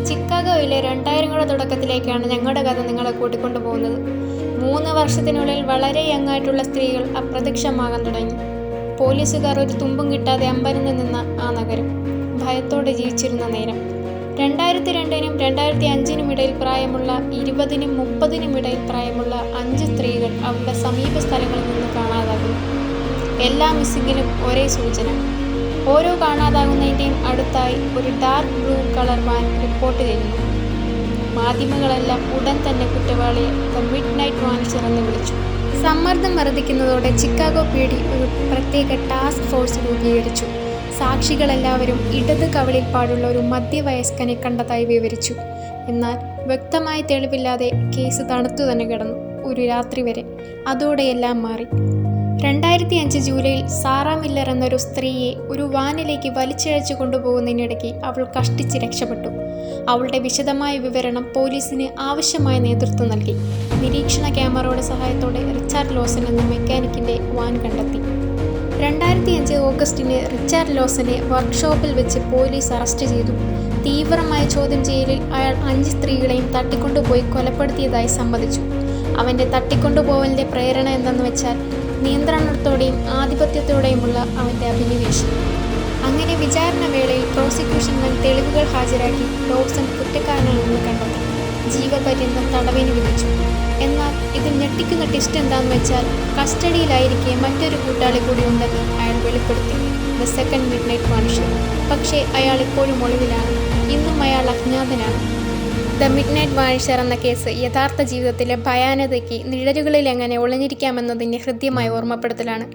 ചിക്കാഗോയിലെ 2000ങ്ങളുടെ തുടക്കത്തിലേക്കാണ് ഞങ്ങളുടെ കഥ നിങ്ങളെ കൂട്ടിക്കൊണ്ടു പോകുന്നത്. 3 വർഷത്തിനുള്ളിൽ വളരെ യങ്ങായിട്ടുള്ള സ്ത്രീകൾ അപ്രത്യക്ഷമാകാൻ തുടങ്ങി. പോലീസുകാർ ഒരു തുമ്പും കിട്ടാതെ അമ്പരന്ന് നിന്ന ആ നഗരം ഭയത്തോടെ ജീവിച്ചിരുന്ന നേരം. 2002-നും 2005-നും ഇടയിൽ പ്രായമുള്ള 20-നും 30-നും ഇടയിൽ പ്രായമുള്ള 5 സ്ത്രീകൾ അവരുടെ സമീപ സ്ഥലങ്ങളിൽ നിന്ന് കാണാതാകുന്നു. എല്ലാ മിസ്സിങ്ങിലും ഒരേ സൂചന. ഓരോ കാണാതാകുന്നതിൻ്റെയും അടുത്തായി ഒരു dark blue colour van report ചെയ്യുന്നു. മാധ്യമങ്ങളെല്ലാം ഉടൻ തന്നെ കുറ്റവാളിയെ ദ മിഡ് നൈറ്റ് വാനിഷർ എന്ന് വിളിച്ചു. സമ്മർദ്ദം വർദ്ധിക്കുന്നതോടെ ചിക്കാഗോ PD ഒരു പ്രത്യേക ടാസ്ക് ഫോഴ്സ് രൂപീകരിച്ചു. സാക്ഷികളെല്ലാവരും ഇടത് കവിളിൽ പാടുള്ള ഒരു മധ്യവയസ്കനെ കണ്ടതായി വിവരിച്ചു. എന്നാൽ വ്യക്തമായ തെളിവില്ലാതെ കേസ് തണുത്തു തന്നെ കിടന്നു ഒരു രാത്രി വരെ. അതോടെയെല്ലാം മാറി. 2005 ജൂലൈയിൽ സാറ മില്ലർ എന്നൊരു സ്ത്രീയെ ഒരു വാനിലേക്ക് വലിച്ചിഴച്ചു കൊണ്ടുപോകുന്നതിനിടയ്ക്ക് അവൾ കഷ്ടിച്ച് രക്ഷപ്പെട്ടു. അവളുടെ വിശദമായ വിവരണം പോലീസിന് ആവശ്യമായ നേതൃത്വം നൽകി. നിരീക്ഷണ ക്യാമറയുടെ സഹായത്തോടെ റിച്ചാർഡ് ലോസൺ എന്ന മെക്കാനിക്കിൻ്റെ വാൻ കണ്ടെത്തി. 2005 ഓഗസ്റ്റിന് റിച്ചാർഡ് ലോസനെ വർക്ക്ഷോപ്പിൽ വെച്ച് പോലീസ് അറസ്റ്റ് ചെയ്തു. തീവ്രമായ ചോദ്യം ചെയ്യലിൽ അയാൾ 5 സ്ത്രീകളെയും തട്ടിക്കൊണ്ടുപോയി കൊലപ്പെടുത്തിയതായി സമ്മതിച്ചു. അവൻ്റെ തട്ടിക്കൊണ്ടുപോകലിൻ്റെ പ്രേരണ എന്തെന്ന് വെച്ചാൽ നിയന്ത്രണത്തോടെയും ആധിപത്യത്തോടെയുമുള്ള അവൻ്റെ അഭിനിവേശം. അങ്ങനെ വിചാരണ വേളയിൽ പ്രോസിക്യൂഷൻ തെളിവുകൾ ഹാജരാക്കി ലോസൺ കുറ്റക്കാരനാണെന്ന് കണ്ടെത്തി. ജീവപര്യന്തം തടവിന് വിധിച്ചു. എന്നാൽ ഇതിൽ ഞെട്ടിക്കുന്ന ട്വിസ്റ്റ് എന്താണെന്ന് വെച്ചാൽ കസ്റ്റഡിയിലായിരിക്കെ മറ്റൊരു കൂട്ടാളി കൂടി ഉണ്ടെന്ന് അയാൾ വെളിപ്പെടുത്തി, ദ സെക്കൻഡ് മിഡ് നൈറ്റ് വാനിഷർ. പക്ഷേ അയാൾ ഇപ്പോഴും ഒളിവിലാണ്. ഇന്നും അയാൾ അജ്ഞാതനാണ്. ദ മിഡ് നൈറ്റ് വാനിഷർ എന്ന കേസ് യഥാർത്ഥ ജീവിതത്തിലെ ഭയാനതയ്ക്ക് നിഴലുകളിൽ എങ്ങനെ ഒളിഞ്ഞിരിക്കാമെന്നതിൻ്റെ ഹൃദ്യമായ ഓർമ്മപ്പെടുത്തലാണ്.